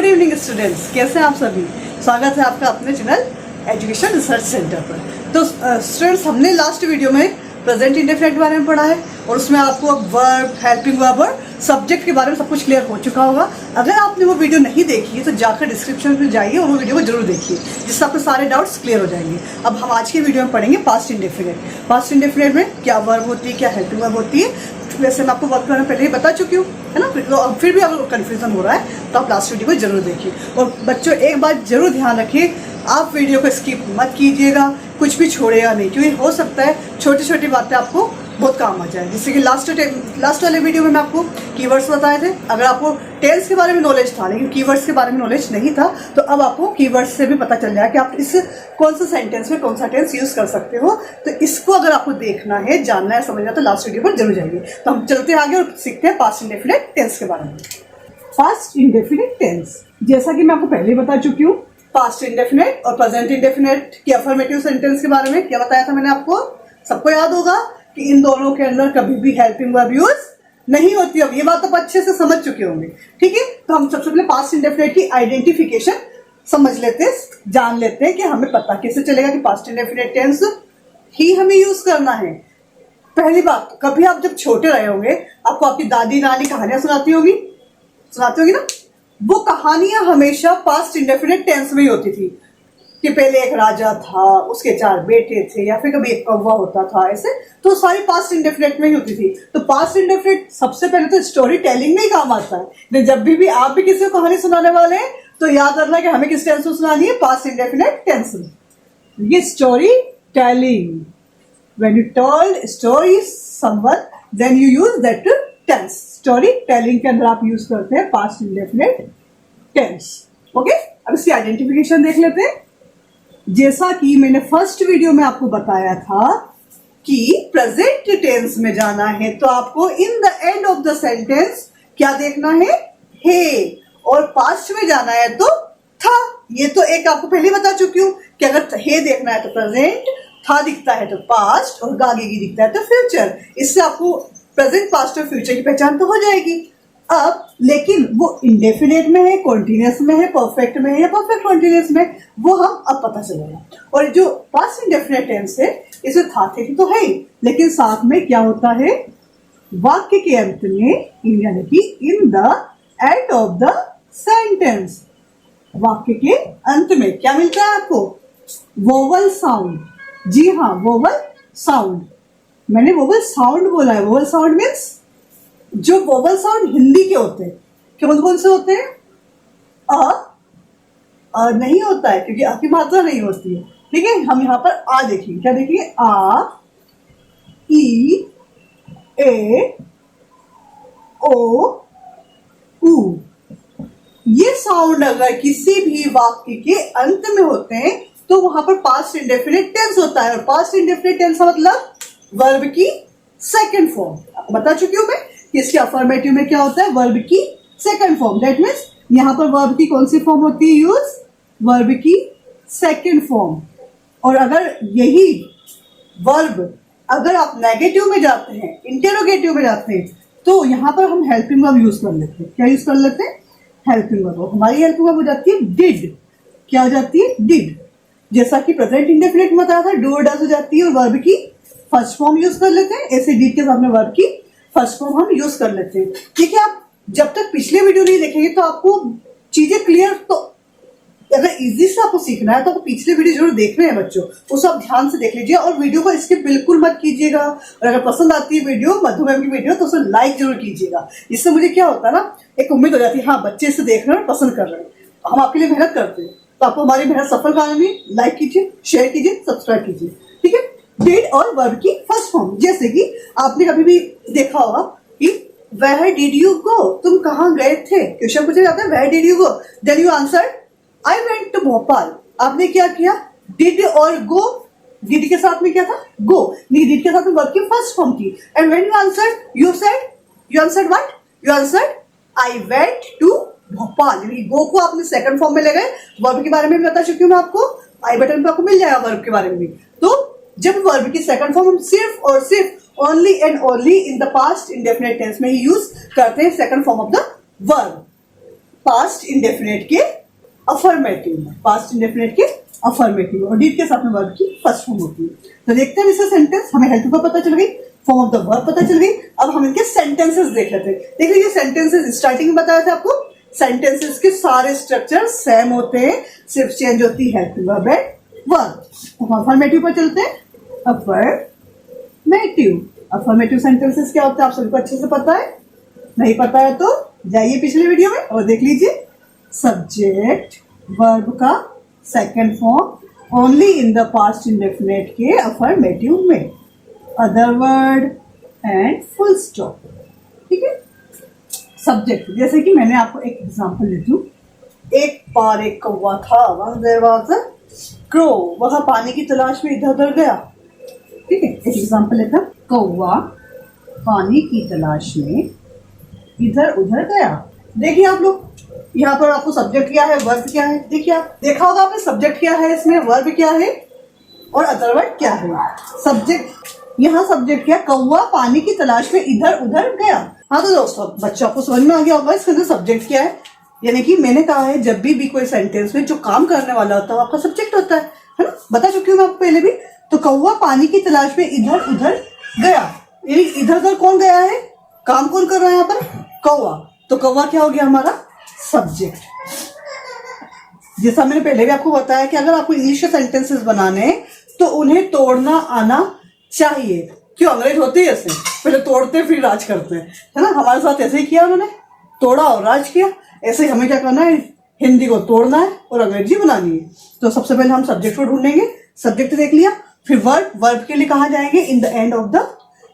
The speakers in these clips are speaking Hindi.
गुड इवनिंग स्टूडेंट्स, कैसे हैं आप सभी। स्वागत है आपका अपने चैनल एजुकेशन रिसर्च सेंटर पर। तो स्टूडेंट्स, हमने लास्ट वीडियो में प्रेजेंट इंडेफिनिट के बारे में पढ़ा है और उसमें आपको वर्ब, हेल्पिंग वर्ब और सब्जेक्ट के बारे में सब कुछ क्लियर हो चुका होगा। अगर आपने वो वीडियो नहीं देखी है तो जाकर डिस्क्रिप्शन में जाइए और वो वीडियो को जरूर देखिए, जिससे आपके सारे डाउट्स क्लियर हो जाएंगे। अब हम आज की वीडियो में पढ़ेंगे पास्ट इंडेफिनिट। पास्ट इंडेफिनिट में क्या वर्ब होती है, क्या हेल्पिंग वर्ब होती है। वैसे मैं आपको वर्क करने पहले ही बता चुकी हूँ, है ना। फिर भी अगर कन्फ्यूजन हो रहा है तो आप लास्ट वीडियो को जरूर देखिए। और बच्चों, एक बात जरूर ध्यान रखिए, आप वीडियो को स्किप मत कीजिएगा, कुछ भी छोड़ेगा नहीं, क्योंकि हो सकता है छोटी छोटी बातें आपको बहुत काम आ जाए। जैसे कि लास्ट वाले वीडियो में मैं आपको कीवर्ड्स बताए थे। अगर आपको टेंस के बारे में नॉलेज था लेकिन कीवर्ड्स के बारे में नॉलेज नहीं था, तो अब आपको कीवर्ड्स से भी पता चल जाए कि आप इस कौन सा सेंटेंस में कौन सा टेंस यूज कर सकते हो। तो इसको अगर आपको देखना है, जानना है, समझना है, तो लास्ट वीडियो पर जरूर जाइए। तो हम चलते हैं आगे और सीखते हैं पास्ट इंडेफिनिट टेंस के बारे में। पास्ट इंडेफिनिट टेंस, जैसा कि मैं आपको पहले ही बता चुकी हूँ, पास्ट इंडेफिनिट और प्रेजेंट इंडेफिनिट की अफर्मेटिव सेंटेंस के बारे में क्या बताया था मैंने आपको। सबको याद होगा कि इन दोनों के अंदर कभी भी हेल्पिंग वर्ब यूज नहीं होती। अब ये बात आप अच्छे से समझ चुके होंगे, ठीक है। तो हम सबसे पहले पास्ट इंडेफिनिट की आइडेंटिफिकेशन समझ लेते हैं, जान लेते हैं कि हमें पता कैसे चलेगा कि पास्ट इंडेफिनिट टेंस ही हमें यूज करना है। पहली बात, कभी आप जब छोटे रहे होंगे, आपको आपकी दादी नानी कहानियां सुनाती होगी ना। वो कहानियां हमेशा पास्ट इंडेफिनिट टेंस में ही होती थी कि पहले एक राजा था, उसके 4 बेटे थे, या फिर कभी एक कौवा होता था, ऐसे। तो सारी पास्ट इंडेफिनिट में ही होती थी। तो पास्ट इंडेफिनिट सबसे पहले तो स्टोरी टेलिंग में ही काम आता है। जब भी आप भी किसी को कहानी सुनाने वाले हैं तो याद रखना कि हमें किस टेंस में सुनानी है, पास्ट इंडेफिनिट टेंस में। ये story telling, when you told story someone then you use that tense. Story telling के अंदर आप यूज करते हैं पास्ट इंडेफिनिट टेंस। ओके, अब इसकी आइडेंटिफिकेशन देख लेते हैं। जैसा कि मैंने फर्स्ट वीडियो में आपको बताया था कि प्रेजेंट टेंस में जाना है तो आपको इन the end of the sentence क्या देखना है, और पास्ट में जाना है तो था। ये तो एक आपको पहले बता चुकी हूं कि अगर हे देखना है तो प्रेजेंट, था दिखता है तो पास्ट, और आगे की दिखता है तो फ्यूचर। इससे आपको प्रेजेंट, पास्ट और फ्यूचर की पहचान तो हो जाएगी। अब लेकिन वो इंडेफिनिट में है, कॉन्टिन्यूअस में है, परफेक्ट में है या परफेक्ट कॉन्टिन्यूअस में, वो हम अब पता चलेगा। और जो पास्ट इंडेफिनिट टेंस है, इसे था थे तो है ही, लेकिन साथ में क्या होता है, वाक्य के अंत में, यानी कि इन the end of the sentence, वाक्य के अंत में क्या मिलता है आपको, वोवल साउंड। जी हाँ, वोवल साउंड। मैंने वोवल साउंड बोला है। वोवल साउंड मीन्स जो वोवल साउंड हिंदी के होते हैं, कौन से होते हैं, अ नहीं होता है क्योंकि अ की मात्रा नहीं होती है, ठीक है। हम यहाँ पर आ देखिए, क्या देखिए, आ, ई, ए, ओ, उ। ये साउंड अगर किसी भी वाक्य के अंत में होते हैं तो वहां पर पास्ट इंडेफिनिट टेंस होता है। और पास्ट इंडेफिनिट टेंस का मतलब वर्ब की सेकंड फॉर्म। आपको बता चुकी हूं मैं कि इसके अफर्मेटिव में क्या होता है, वर्ब की सेकंड फॉर्म। दैट मीन्स यहां पर वर्ब की कौन सी फॉर्म होती है, यूज वर्ब की सेकंड फॉर्म। और अगर यही वर्ब अगर आप नेगेटिव में जाते हैं, इंटेरोगेटिव में जाते हैं, तो यहां पर हम हेल्पिंग वर्ब यूज कर लेते हैं। क्या यूज कर लेते हैं, हेल्पिंग वर्ब। हमारी हेल्पिंग वर्ब हो जाती है डिड। क्या हो जाती है, डिड। जैसा कि प्रेजेंट इंडेफिनिट में बताया था, डू और डज हो जाती है और वर्ब की फर्स्ट फॉर्म यूज कर लेते हैं। ऐसे डिड के साथ में वर्ब की फर्स्ट फॉर्म हम यूज कर लेते हैं, ठीक है। आप जब तक पिछले वीडियो नहीं देखेंगे तो आपको चीजें क्लियर, तो अगर इजी से आपको सीखना है तो आपको पिछले वीडियो जरूर देखने हैं बच्चों, उसे आप ध्यान से देख लीजिए और वीडियो को स्किप बिल्कुल मत कीजिएगा। और अगर पसंद आती है वीडियो, मधु मैम की वीडियो, तो उसे लाइक जरूर कीजिएगा। इससे मुझे क्या होता है ना, एक उम्मीद हो जाती है, हाँ बच्चे इसे देख रहे हैं, पसंद कर रहे हैं, हम आपके लिए मेहनत करते हैं, तो आपको हमारी मेहनत सफल करानी। लाइक कीजिए, शेयर कीजिए, सब्सक्राइब कीजिए, ठीक है। डिड और वर्ब की फर्स्ट फॉर्म, जैसे कि आपने कभी भी देखा होगा कि वेयर डिड यू गो, तुम कहाँ गए थे। क्वेश्चन पूछा जाता है, where did you go, then you answer I went to Bhopal. आपने क्या किया, डिड और गो, डिड के साथ में क्या था, गो, नहीं, डिड के साथ में वर्ब की फर्स्ट फॉर्म थी। And when you answered, you answered what, you answered I went to Bhopal. यानी गो को आपने सेकंड फॉर्म में ले गए। वर्ब के बारे में बता चुकी हूँ मैं आपको, आई बटन पे आपको मिल जाएगा वर्ब के बारे में भी। तो जब वर्ब की सेकंड फॉर्म हम सिर्फ और सिर्फ only and only in the past indefinite tense में ही यूज करते हैं, second form of the verb. Past indefinite के अफर्मेटिव में, पास्ट इंडेफिनेट के अफर्मेटिव और डीड के साथ में वर्ब की फर्स्ट फॉर्म होती है। तो देखते हैं इसका सेंटेंस, हमें हेल्प का पता चल गई, फॉर्म ऑफ द वर्ब पता चल गई। अब हम इनके सेंटेंसेस देख लेते हैं। देख लीजिए सेंटेंसेस स्टार्टिंग में बताया था आपको, सेंटेंसेस के सारे स्ट्रक्चर सेम होते हैं, सिर्फ चेंज होती है help verb and verb. Affirmative पर चलते हैं। अफर्मेटिव, अफर्मेटिव सेंटेंसेस क्या होता है आप सभी को अच्छे से पता है, नहीं पता है तो जाइए पिछले वीडियो में और देख लीजिए। सब्जेक्ट वर्ब का second form only in the past indefinite के अफर्मेटिव में, other word and full stop. ठीक है, सब्जेक्ट जैसे कि मैंने आपको एक एग्जांपल दे दूं, एक बार एक कौवा था, देयर वाज अ क्रो, वह पानी की तलाश में इधर उधर गया। ठीक है, एक एग्जांपल लेता, कौवा पानी की तलाश में इधर उधर गया। देखिए आप लोग यहाँ पर आपको सब्जेक्ट क्या है, वर्ब क्या है, देखिए आप देखा होगा आपने सब्जेक्ट क्या है इसमें, वर्ब क्या है और अदर वर्ड क्या है। सब्जेक्ट, यहाँ सब्जेक्ट क्या, कौवा पानी की तलाश में इधर उधर गया। हाँ तो दोस्तों बच्चों आपको समझ में आ गया होगा इसके अंदर सब्जेक्ट क्या है, यानी कि मैंने कहा है जब भी कोई सेंटेंस में जो काम करने वाला होता है आपका सब्जेक्ट होता है ना, बता चुकी हूँ मैं आपको पहले भी। तो कौवा पानी की तलाश में इधर उधर गया, यानी इधर उधर कौन गया है, काम कौन कर रहा है यहाँ पर, कौवा। तो कौवा क्या हो गया हमारा सब्जेक्ट। जैसा मैंने पहले भी आपको बताया कि अगर आपको इंग्लिश के सेंटेंसेस बनाने तो उन्हें तोड़ना आना चाहिए। क्यों, अंग्रेज होते ही ऐसे, पहले तोड़ते फिर राज करते हैं, है ना। हमारे साथ ऐसे ही किया उन्होंने, तोड़ा और राज किया। ऐसे ही हमें क्या करना है, हिंदी को तोड़ना है और अंग्रेजी बनानी है। तो सबसे पहले हम सब्जेक्ट को ढूंढेंगे, सब्जेक्ट देख लिया, फिर वर्ब, वर्ब के लिए कहाँ जाएंगे, in the end of the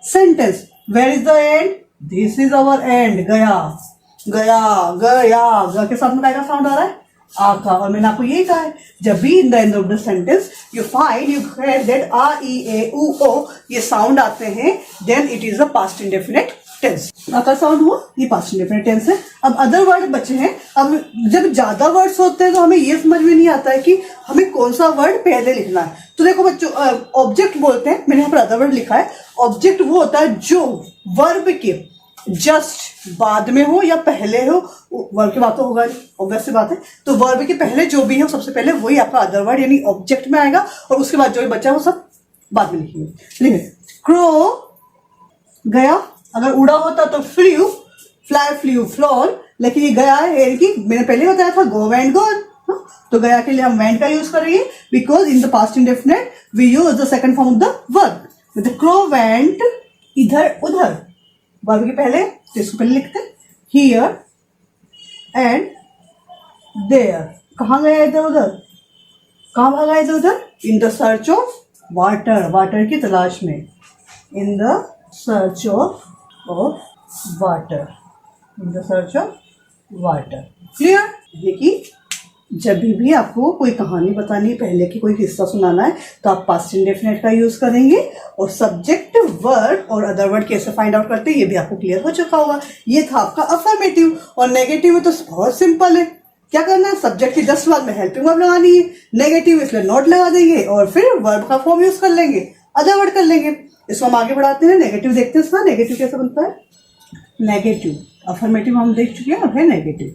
sentence. Where is the end, this is our end, गया गया गया, ग के साथ में क्या साउंड आ रहा है, आ का। और मैंने आपको यही कहा है जब भी in the end of the sentence you find you get that आ ई ए उ ओ ये साउंड आते हैं, then it is a past indefinite tense. का साउंड हुआ, ये पास्ट इंडेफिनिट टेंस है। अब अदर वर्ड बचे हैं। अब जब ज्यादा वर्ड्स होते हैं तो हमें ये समझ में नहीं आता है कि हमें कौन सा वर्ड पहले लिखना है। तो देखो बच्चों, ऑब्जेक्ट बोलते हैं, मैंने यहाँ पर अदर वर्ड लिखा है। ऑब्जेक्ट वो होता है जो वर्ब के जस्ट बाद में हो या पहले हो, वर्ब की बात तो होगा ऑब्वियस सी बात है। तो वर्ब के पहले जो भी हो सबसे पहले वही आपका अदर वर्ड यानी ऑब्जेक्ट में आएगा, और उसके बाद जो भी बचा वो सब बाद में लिखेंगे। लिखे क्रो गया, अगर उड़ा होता तो फ्लू, फ्लाई फ्लू फ्लोन, लेकिन ये गया है कि मैंने पहले बताया था गो वेंट गोन। तो गया के लिए हम वेंट का यूज करेंगे because in the past indefinite we use the second form of the verb. The crow went इधर उधर, वर्ब के पहले तो इसको पहले लिखते हैं, हियर एंड देयर। कहाँ गया इधर उधर, कहाँ भागा इधर उधर, in the search of water, water की तलाश में, in the search of water, in the search of water. Clear. देखिए जब भी आपको कोई कहानी बतानी है, पहले की कोई किस्सा सुनाना है, तो आप पास्ट इंडेफिनिट का यूज करेंगे। और सब्जेक्ट वर्ब और अदर वर्ड कैसे फाइंड आउट करते हैं ये भी आपको क्लियर हो चुका होगा। ये था आपका अफर्मेटिव। और नेगेटिव में तो बहुत सिंपल है, क्या करना है, सब्जेक्ट की जस्ट बाद में हेल्पिंग वर्ब लगानी है, नेगेटिव इसलिए नॉट लगा देंगे और फिर वर्ब का फॉर्म यूज कर लेंगे, अदर वर्ड कर लेंगे। इसको हम आगे बढ़ाते हैं, नेगेटिव देखते हैं इसका, नेगेटिव कैसे बनता है। नेगेटिव, अफर्मेटिव हम देख चुके हैं, अब है नेगेटिव।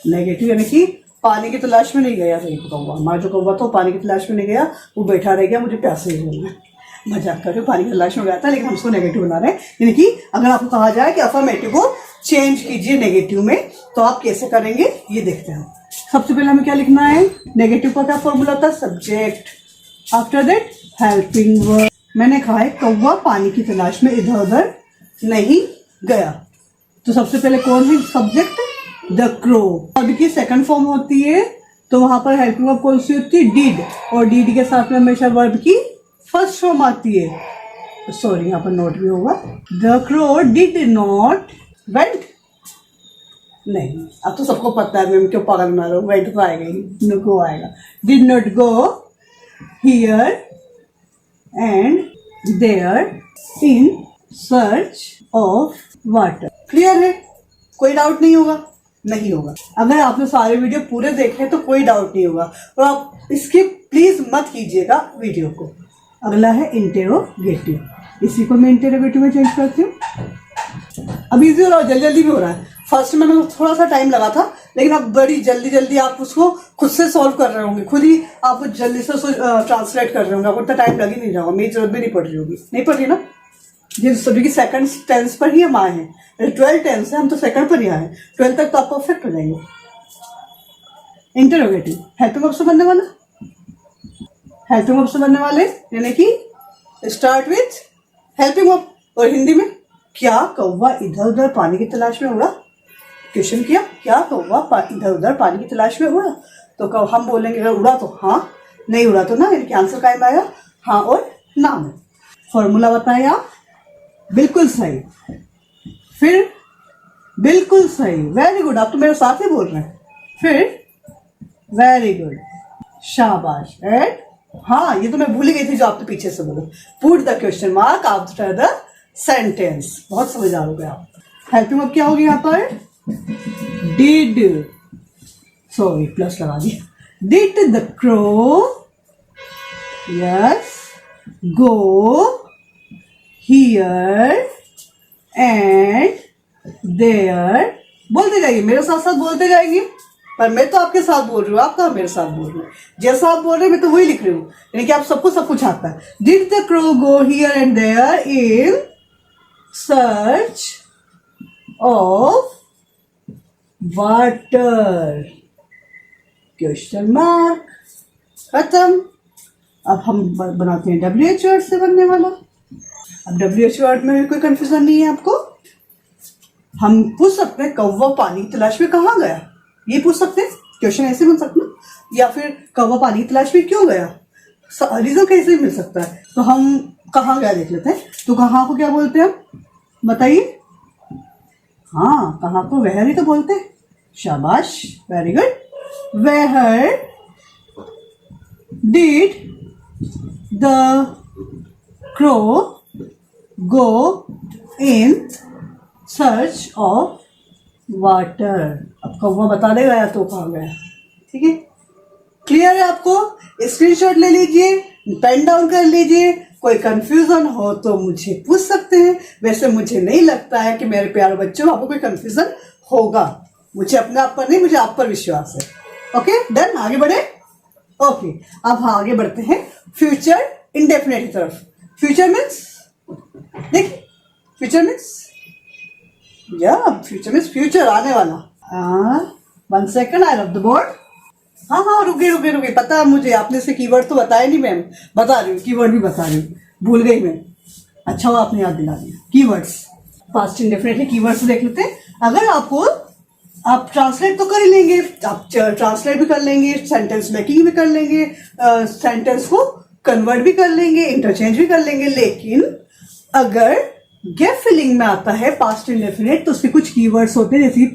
नेगेटिव यानी कि पानी की तलाश में नहीं गया था कौवा, हमारा जो कौवा था पानी की तलाश में नहीं गया, वो बैठा रह गया, मुझे प्यासे ही बोलना है, मजाक कर रहे हो, पानी की तलाश में गया था, लेकिन हम उसको नेगेटिव बना रहे हैं। यानी कि अगर आपको कहा जाए कि अफर्मेटिव को चेंज कीजिए नेगेटिव में, तो आप कैसे करेंगे ये देखते हैं। सबसे पहले हमें क्या लिखना है, नेगेटिव का क्या फॉर्मूला था, subject, after that helping verb. मैंने कहा है कौवा पानी की तलाश में इधर उधर नहीं गया, तो सबसे पहले कौन है सब्जेक्ट, द क्रो। वर्ब की सेकंड फॉर्म होती है तो वहां पर हेल्पिंग वर्ब कौन सी होती है, डिड, और डिड के साथ में हमेशा वर्ब की फर्स्ट फॉर्म आती है। सॉरी यहाँ पर नोट भी होगा, the crow did not went. नहीं, अब तो सबको पता है, मैं क्यों पागल बना रहा हूँ, वेंट तो आएगा ही, गो आएगा। Did not go here and there in search of water. Clear है, कोई डाउट नहीं होगा, नहीं होगा। अगर आपने सारे वीडियो पूरे देखे तो कोई डाउट नहीं होगा, और आप इसकी प्लीज मत कीजिएगा वीडियो को। अगला है इंटेरोगेटिव, इसी को मैं इंटेरोगेटिव में चेंज करती हूँ। अब इजी हो रहा है, जल्दी जल्दी भी हो रहा है। फर्स्ट में थोड़ा सा टाइम लगा था, लेकिन अब बड़ी जल्दी जल्दी आप उसको खुद से सॉल्व कर रहे होंगे, खुद ही आप जल्दी से उसको ट्रांसलेट कर रहे होंगे, आपको इतना टाइम लग ही नहीं रहा होगा, मेरी जरूरत भी नहीं पड़ रही होगी, नहीं पड़ रही ना। ये सभी की सेकंड टेंस पर ही हम आए हैं, 12 टेंस है, हम तो सेकंड पर ही आए हैं, 12 तक तो आप परफेक्ट हो जाएंगे। इंटरोगेटिव हेल्पिंग वर्ब से बनने वाला, हेल्पिंग वर्ब से बनने वाले यानी कि स्टार्ट विथ हेल्पिंग वर्ब। और हिंदी में क्या कौवा इधर उधर पानी की तलाश में उड़ा, क्वेश्चन किया क्या कौवा इधर उधर पानी की तलाश में उड़ा, तो कब हम बोलेंगे अगर उड़ा तो हाँ, नहीं उड़ा तो ना, यानी कि आंसर कायम आएगा हाँ और ना में। फॉर्मूला बताएं आप, बिल्कुल सही, फिर बिल्कुल सही, वेरी गुड, आप तो मेरे साथ ही बोल रहे हैं, फिर वेरी गुड, शाबाश, एंड हाँ ये तो मैं भूल गई थी जो आपने पीछे से बोला, put the question mark after the sentence, बहुत समझदार हो गए आप। हेल्पिंग वर्ब क्या होगी यहाँ पर, डिड, सॉरी प्लस लगा दिया, did the crow yes go here and there, बोलते जाइए मेरे साथ साथ बोलते जाएंगे, पर मैं तो आपके साथ बोल रही हूँ, आप कहाँ मेरे साथ बोल रहे हो, जैसा आप बोल रहे हैं मैं तो वही लिख रही हूँ, यानी कि आप सबको सब कुछ आता है। Did the crow go here and there in search of water, question mark, खत्म। अब हम बनाते हैं WH वर्ड से बनने वाला। अब WH वर्ड में कोई कंफ्यूजन नहीं है आपको, हम पूछ सकते हैं कौवा पानी की तलाश में कहाँ गया, ये पूछ सकते हैं, क्वेश्चन ऐसे बन सकता है, या फिर कौवा पानी की तलाश में क्यों गया, रीजन कैसे मिल सकता है, तो हम कहाँ गया देख लेते हैं। तो कहाँ को क्या बोलते हैं हम, बताइए, हाँ कहाँ को वेहर ही तो बोलते हैं, शाबाश, very good, वेहर did the crow go in search of water. अब कौवा बता देगा या तो कहाँ गया, ठीक है, क्लियर है आपको, स्क्रीनशॉट ले लीजिए, पेन डाउन कर लीजिए, कोई कंफ्यूजन हो तो मुझे पूछ सकते हैं, वैसे मुझे नहीं लगता है कि मेरे प्यारे बच्चों आपको कोई कंफ्यूजन होगा, मुझे अपने आप पर नहीं, मुझे आप पर विश्वास है। ओके डन, आगे बढ़े। ओके अब हाँ आगे बढ़ते हैं फ्यूचर इंडेफिनिट की तरफ। फ्यूचर मीन्स, देखिए फ्यूचर मीन्स, या फ्यूचर मीन्स फ्यूचर, आने वाला। 1 सेकेंड, आई रब द बोर्ड। हाँ हाँ रुके, पता है मुझे, आपने से कीवर्ड तो बताया नहीं मैम, बता रही हूँ, कीवर्ड भी बता रही हूँ, भूल गई मैं, अच्छा हुआ आपने याद दिला दिया। कीवर्ड्स, पास्ट इंडेफिनिट है, कीवर्ड्स देख लेते हैं। अगर आपको, आप ट्रांसलेट तो कर ही लेंगे, आप ट्रांसलेट भी कर लेंगे, सेंटेंस मेकिंग भी कर लेंगे, सेंटेंस को कन्वर्ट भी कर लेंगे, इंटरचेंज भी कर लेंगे, लेकिन अगर गेट फिलिंग में आता है पास्ट इंडेफिनिट तो उसके कुछ कीवर्ड्स होते हैं, जैसे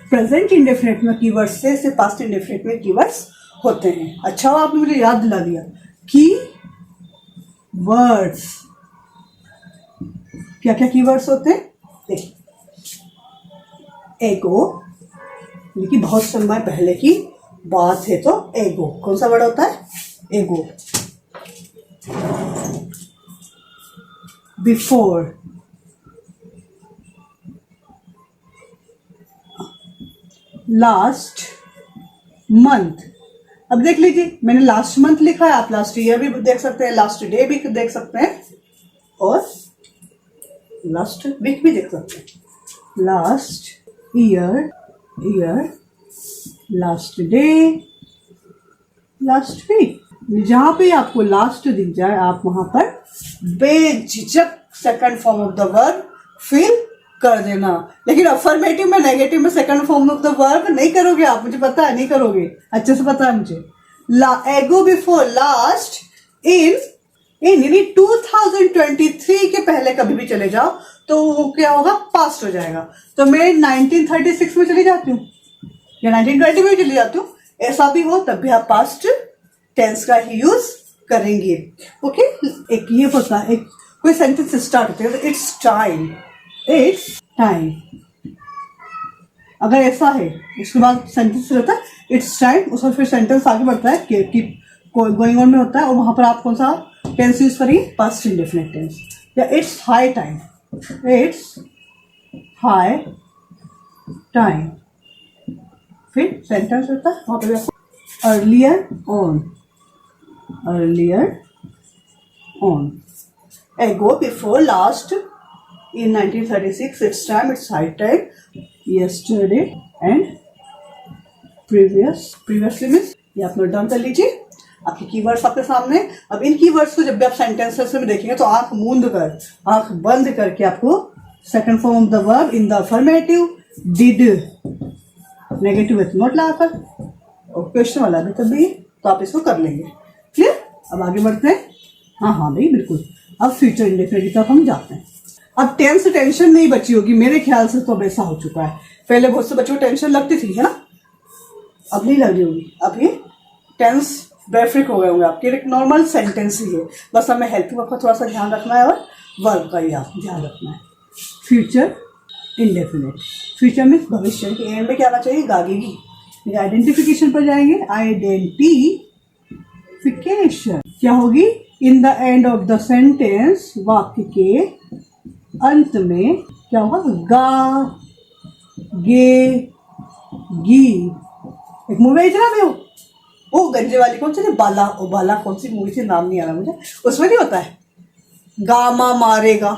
प्रेजेंट इंडेफिनिट में कीवर्ड्स से, ऐसे पास्ट इंडेफिनिट में कीवर्ड्स होते हैं। अच्छा हुआ आपने मुझे याद दिला दिया, की वर्ड्स, क्या क्या कीवर्ड्स होते हैं, देखिए एगो, लेकिन बहुत समय पहले की बात है तो एगो, कौन सा वर्ड होता है, एगो। बिफोर, लास्ट मंथ, अब देख लीजिए मैंने लास्ट मंथ लिखा है, आप लास्ट ईयर भी देख सकते हैं, लास्ट डे भी देख सकते हैं, और लास्ट वीक भी देख सकते हैं। Last year, last day, last week, जहां पे आपको लास्ट दिख जाए आप वहां पर बेझिझक second form of the verb fill कर देना। लेकिन अफर्मेटिव में, नेगेटिव में second form of the verb नहीं करोगे आप, मुझे पता है नहीं करोगे, अच्छे से पता है मुझे। एगो बिफोर लास्ट इन यानी 2023 के पहले कभी भी चले जाओ तो वो क्या होगा, पास्ट हो जाएगा। तो मैं 1936 में चली जाती हूँ या 1920 में चली जाती हूँ, ऐसा भी हो तब भी आप पास्ट टेंस का ही यूज करेंगे। ओके, एक ये होता है, एक कोई सेंटेंस स्टार्ट होते हैं, इट्स टाइम, इट्स टाइम, अगर ऐसा है उसके बाद सेंटेंस रहता है इट्स टाइम, उसमें फिर सेंटेंस आगे बढ़ता है कि गोइंग ऑन में होता है, और वहां पर आप कौन सा टेंस यूज करिए, पास्ट इंडेफिनिट टेंस। या it's high time, it's high time, फिर सेंटेंस होता है वहाँ पे भी आपको earlier on, earlier on, ago, before, last, in 1936, its time, its high time, yesterday and previously means ये आप नोट डाउन कर लीजिए। आपके कीवर्ड्स आपके सामने। अब इन कीवर्ड्स को जब भी आप सेंटेंसेस में देखेंगे तो आंख मूंद कर, आंख बंद करके आपको second form of the verb in the affirmative, did, negative with not लगाकर और क्वेश्चन वाला भी तब भी तो आप इसको कर लेंगे। क्लियर? अब आगे बढ़ते हैं। हाँ भाई बिल्कुल। अब फ्यूचर इंडेफिनिट की तरफ हम जाते हैं। अब टेंस से टेंशन नहीं बची होगी मेरे ख्याल से, तो अब ऐसा हो चुका है। पहले बहुत से बच्चों को टेंशन लगती थी, है ना? अब नहीं लग रही होगी। अब ये टेंस बेफ्रिक हो गए होंगे आपके। एक नॉर्मल सेंटेंस ही है, बस हमें हेल्पिंग वर्ब का थोड़ा सा ध्यान रखना है और वर्ब का ही आप ध्यान रखना है। फ्यूचर इंडेफिनिट, फ्यूचर में भविष्य के एंड में क्या आना चाहिए? गागेगी। आइडेंटिफिकेशन पर जाएंगे। आइडेंटिफिकेशन क्या होगी? इन the end of the sentence, वाक्य के अंत में क्या होगा? गा, गे, गी। एक मूवी आई थी ना वो गंजे वाली, कौन सी थी? बाला, ओ बाला कौन सी मूवी थी, नाम नहीं आ रहा मुझे। उसमें नहीं होता है गामा मारेगा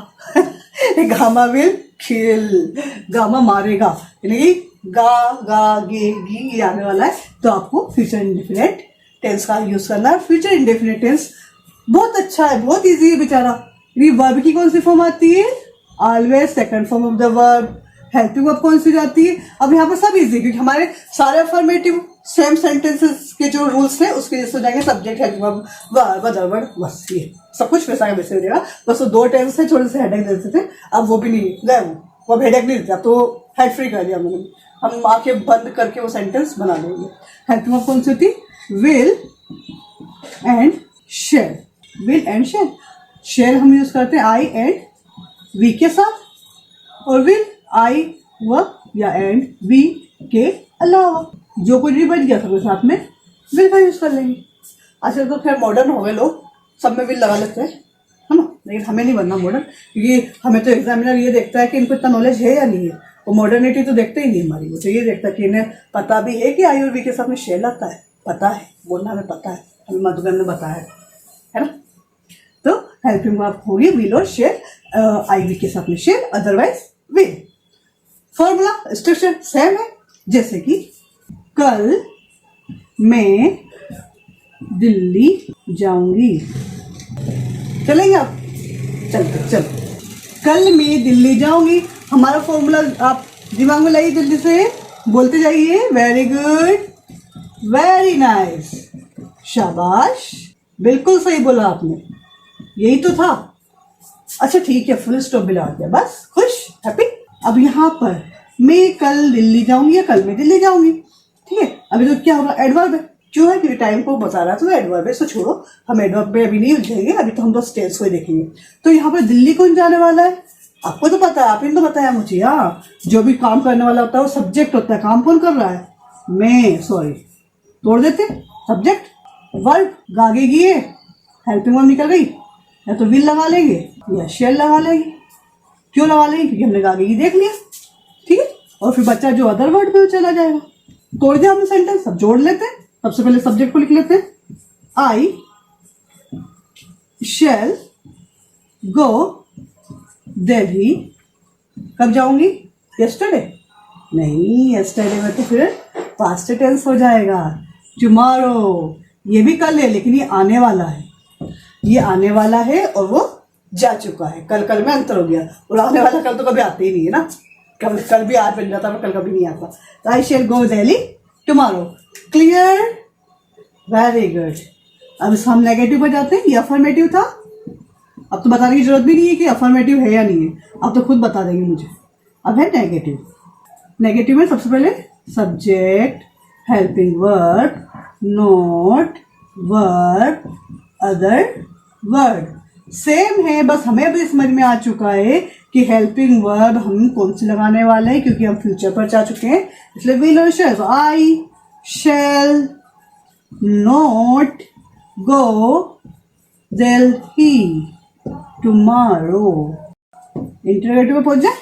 गामा विल किल, गामा मारेगा, यानी कि गा, गा, गे, गी ये आने वाला है। तो आपको फ्यूचर इंडेफिनिट टेंस का यूज करना है। फ्यूचर इंडेफिनिट टेंस बहुत अच्छा है, बहुत इजी है बेचारा। ये वर्ब की कौन सी फॉर्म आती है? Always second form of the verb. Helping verb कौन सी जाती है? अब यहाँ पर सब इजी, क्योंकि हमारे सारे अफर्मेटिव सेम सेंटेंसेस के जो रूल्स थे उसके जैसे जाएंगे। Subject, helping verb, verb, other verb, बस ये सब कुछ वैसा वैसे हो जाएगा। बस वो दो टेंस है, थोड़े से हेडेक देते थे, अब वो भी नहीं गए। वो अब हेडेक नहीं देता, तो हेड फ्री कर दिया मैंने। हम आंखें बंद करके वो सेंटेंस बना देंगे। हेल्पिंग वर्ब कौन सी होती? Will and shall. Will and shall, shall हम यूज करते हैं आई एंड वी के साथ, और विल आई व या एंड वी के अलावा जो कुछ भी बच गया सबके साथ में विल का यूज कर लेंगे। अच्छा तो खैर मॉडर्न हो गए लोग, सब में विल लगा लेते हैं, है ना? लेकिन हमें नहीं बनना मॉडर्न, क्योंकि हमें तो एग्जामिनर ये देखता है कि इनको इतना नॉलेज है या नहीं है। वो मॉडर्निटी तो देखते ही नहीं हमारी, वो तो ये देखता है कि इन्हें पता भी है कि आई और वी के साथ में शेल आता है। पता है, बोलना हमें पता है, हमें मधुकर ने बताया है ना? तो हेल्पिंग वर्ब होगी विल और शेल, आई वी के साथ में shall, otherwise will. Formula structure same है, जैसे कि कल मैं दिल्ली जाऊंगी। चलेंगे आप? चलो। कल मैं दिल्ली जाऊंगी, हमारा फॉर्मूला आप दिमाग में लाइए, जल्दी से बोलते जाइए। वेरी गुड, वेरी नाइस, शाबाश, बिल्कुल सही बोला आपने, यही तो था। अच्छा ठीक है, फुल स्टॉप भी लगा दिया, बस खुश, हैप्पी। अब यहाँ पर मैं कल दिल्ली जाऊंगी या कल मैं दिल्ली जाऊंगी, ठीक है? अभी तो क्या होगा? एडवर्ब है जो है, क्योंकि टाइम को बता रहा है तो एडवर्ब है, इसको छोड़ो, हम एडवर्ब पे अभी नहीं उलझेंगे, अभी तो हम बस टेंस को ही देखेंगे। तो यहाँ पर दिल्ली कौन जाने वाला है? आपको तो पता है, आपने तो बताया मुझे। हाँ, जो भी काम करने वाला होता है वो सब्जेक्ट होता है। काम कौन कर रहा है? मैं, सॉरी तोड़ देते, सब्जेक्ट वर्ब, गागे गिए, हेल्पिंग वर्ब निकल गई, या तो विल लगा लेंगे या शेल लगा लेंगे। क्यों लगा लेंगे? क्योंकि हमने गागे देख लिया, ठीक है? और फिर बच्चा जो अदर वर्ड पे चला जाएगा। तोड़ दिया हमने सेंटेंस, अब जोड़ लेते हैं। सबसे पहले सब्जेक्ट को लिख लेते हैं, आई शैल गो दिल्ली। कब जाऊंगी? यस्टरडे नहीं, यस्टरडे में तो फिर पास्ट टेंस हो जाएगा। टुमारो, ये भी कल है लेकिन ये आने वाला है, ये आने वाला है और वो जा चुका है। कल में अंतर हो गया, और आने वाला कल तो कभी आते ही नहीं है ना। कल भी आज बन जाता है, कल कभी नहीं आता। तो I shall go Delhi tomorrow. Clear? Very good. अब इसको हम नेगेटिव पर जाते हैं। ये अफर्मेटिव था, अब तो बताने की जरूरत भी नहीं है कि अफर्मेटिव है या नहीं है, अब तो खुद बता देंगे मुझे। अब है नेगेटिव। नेगेटिव में सबसे पहले subject, helping verb, note, verb, other word. Same है, बस हमें अभी समझ में आ चुका है कि हेल्पिंग वर्ब हम कौन सी लगाने वाले हैं, क्योंकि हम फ्यूचर पर जा चुके हैं, इसलिए विल और shall. I shall not go Delhi tomorrow. Interrogative में पहुंच जाए।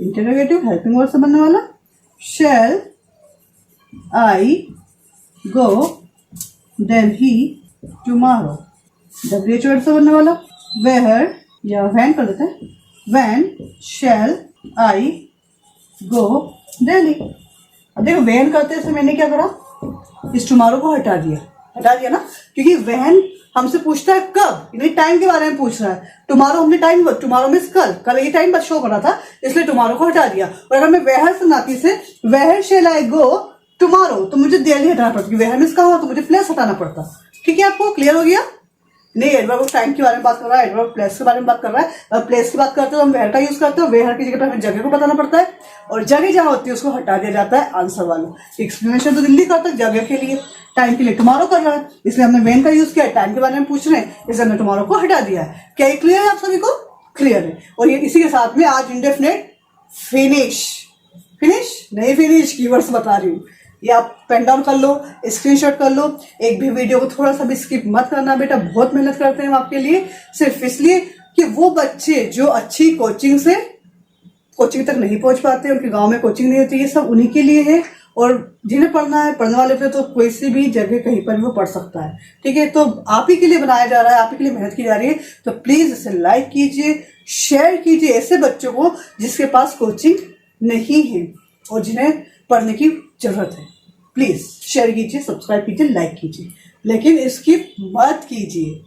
इंटरोगेटिव हेल्पिंग वर्ब से बनने वाला shall I go Delhi tomorrow? WH word से बनने वाला where या when कर देते हैं, when shall I go Delhi। अब देखो when करते हैं, मैंने क्या करा, इस tomorrow को हटा दिया ना, क्योंकि when हमसे पूछता है कब, यानी टाइम के बारे में पूछ रहा है। टुमारो हमने टाइम, टुमारो मीन्स कल ये टाइम बस शो कर रहा था, इसलिए टुमारो को हटा दिया। और अगर मैं वेहर सुनाती से वेहर शेल आई गो टुमारो, तो मुझे दिल्ली हटाना पड़ता, क्योंकि वेहर मीन्स कहाँ, तो मुझे प्लेस हटाना पड़ता। ठीक है, आपको क्लियर हो गया? नहीं, एडवर्ब ऑफ टाइम के बारे में बात कर रहा है, एडवर्ब प्लेस के बारे में बात कर रहा है। प्लेस की बात करते हो हम वेहर का यूज करते हो, वेहर की जगह पर हमें जगह को बताना पड़ता है, और जगह जहाँ होती है उसको हटा दिया जाता है आंसर वाला। एक्सप्लेनेशन तो दिल्ली करता है, जगह के लिए, टाइम के लिए टुमारो कर रहा है, इसलिए हमने वेन का यूज किया, टाइम के बारे में पूछ रहे हैं, इसलिए हमने टुमारो को हटा दिया है। क्या ये क्लियर है आप सभी को? क्लियर है। और ये इसी के साथ में आज इंडेफिनिट फिनिश नहीं फिनिश कीवर्ड्स बता रही हूँ, ये आप पेन डाउन कर लो, स्क्रीनशॉट कर लो। एक भी वीडियो को थोड़ा सा भी स्किप मत करना बेटा, बहुत मेहनत करते हैं हम आपके लिए, सिर्फ इसलिए कि वो बच्चे जो अच्छी कोचिंग तक नहीं पहुंच पाते, उनके गांव में कोचिंग नहीं होती, ये सब उन्हीं के लिए है। और जिन्हें पढ़ना है, पढ़ने वाले पे तो कोई सी भी जगह कहीं पर भी वो पढ़ सकता है। ठीक है, तो आप ही के लिए बनाया जा रहा है, आप ही के लिए मेहनत की जा रही है, तो प्लीज इसे लाइक कीजिए, शेयर कीजिए ऐसे बच्चों को जिसके पास कोचिंग नहीं है और जिन्हें पढ़ने की जरूरत है। प्लीज शेयर कीजिए, सब्सक्राइब कीजिए, लाइक कीजिए, लेकिन स्किप मत कीजिए।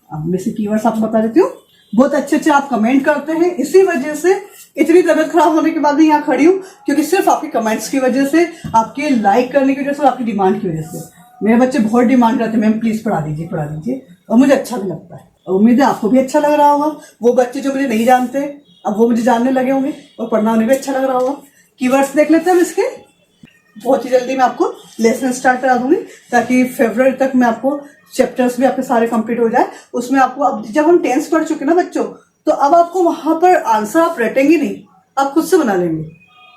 अब मैं से कीवर्ड्स आपको बता देती हूँ, बहुत अच्छे आप कमेंट करते हैं, इसी वजह से इतनी तबीयत खराब होने के बाद भी यहाँ खड़ी हूँ, क्योंकि सिर्फ आपके कमेंट्स की वजह से, आपके लाइक करने की वजह से, आपकी डिमांड की वजह से। मेरे बच्चे बहुत डिमांड करते हैं, मैम प्लीज पढ़ा दीजिए, और मुझे अच्छा भी लगता है, और उम्मीद है आपको भी अच्छा लग रहा होगा। वो बच्चे जो मुझे नहीं जानते अब वो मुझे जानने लगे होंगे, और पढ़ना उन्हें भी अच्छा लग रहा होगा। कीवर्ड्स देख लेते हैं हम इसके, बहुत ही जल्दी मैं आपको लेसन स्टार्ट करा दूंगी, ताकि फरवरी तक मैं आपको चैप्टर्स भी आपके सारे कंप्लीट हो जाए। उसमें आपको, अब जब हम टेंस पढ़ चुके ना बच्चों, तो अब आपको वहां पर आंसर आप रटेंगे नहीं, आप खुद से बना लेंगे।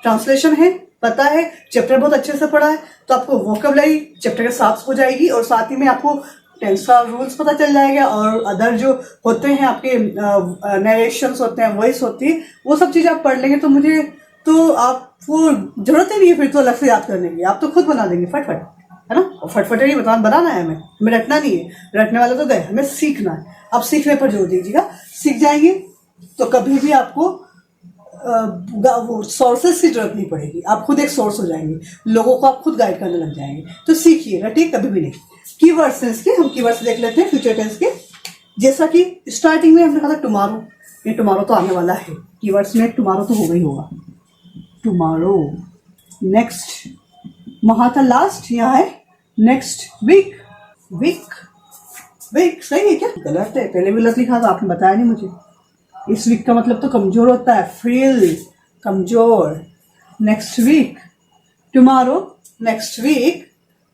ट्रांसलेशन है, पता है, चैप्टर बहुत अच्छे से पढ़ा है, तो आपको वोकैबुलरी चैप्टर के साथ हो जाएगी, और साथ ही में आपको टेंस का रूल्स पता चल जाएगा, और अदर जो होते हैं आपके नरेशंस होते हैं, वॉइस होती है, वो सब चीज़ आप पढ़ लेंगे। तो आपको जरूरत ही नहीं है फिर तो अलग से याद करने की, आप तो खुद बना देंगे फटफट, है ना। और फटफट ही बनाना है हमें रटना नहीं है, रटने वाला तो गए, हमें सीखना है। आप सीखने पर जोर दीजिएगा, सीख जाएंगे तो कभी भी आपको वो सोर्सेस की जरूरत नहीं पड़ेगी, आप खुद एक सोर्स हो जाएंगे, लोगों को आप खुद गाइड करने लग जाएंगे। तो सीखिए, रटिए कभी भी नहीं। कीवर्ड्स हैं इसके, हम कीवर्ड्स देख लेते हैं फ्यूचर टेंस के। जैसा कि स्टार्टिंग में हमने कहा था टुमारो, ये टुमारो तो आने वाला है, कीवर्ड्स में टुमारो तो हो गई होगा, टुमारो। नेक्स्ट वहां था लास्ट, यहाँ है नेक्स्ट वीक। वीक सही है क्या? गलत है, पहले भी गलत लिखा था, आपने बताया नहीं मुझे। इस वीक का मतलब तो कमजोर होता है, फ्रील, कमजोर। Next week, tomorrow, next week.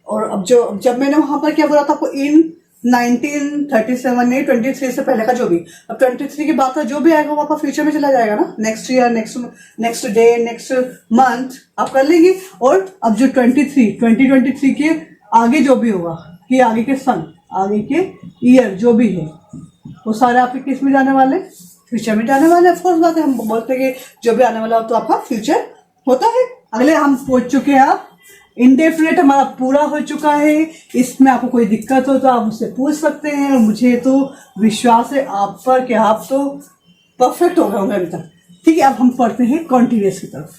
और अब जब मैंने वहां पर क्या बोला था आपको, इन 1937 नहीं 23 से पहले का जो भी, अब 23 की बात है, जो भी आएगा वो आपका फ्यूचर में चला जाएगा ना, next year, next day, next month आप कर लेंगे। और अब जो 2023 के आगे जो भी होगा, कि आगे के सन, आगे के ईयर जो भी है, वो सारे आपके किस में जाने वाले, फ्यूचर में जाने वाले। ऑफकोर्स बात है, हम बोलते हैं कि जो भी आने वाला हो तो आपका फ्यूचर होता है। अगले हम पहुंच चुके हैं, आप इंडेफिनिट हमारा पूरा हो चुका है। इसमें आपको कोई दिक्कत हो तो आप मुझसे पूछ सकते हैं, और मुझे तो विश्वास है आप पर कि आप तो परफेक्ट हो गए होंगे अभी तक। ठीक है, अब हम पढ़ते हैं कॉन्टिन्यूअस की तरफ।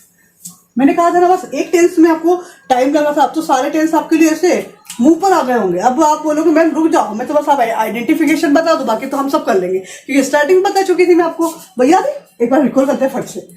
मैंने कहा था ना, बस एक टेंस में आपको टाइम लगा था, अब तो सारे टेंस आपके लिए ऐसे मुंह पर आ गए होंगे। अब आप बोलोगे मैम रुक जाओ, मैं तो बस आप आइडेंटिफिकेशन बता दो, बाकी तो हम सब कर लेंगे, क्योंकि स्टार्टिंग बता चुकी थी मैं आपको। भैया एक बार रिकॉल करते हैं फट से।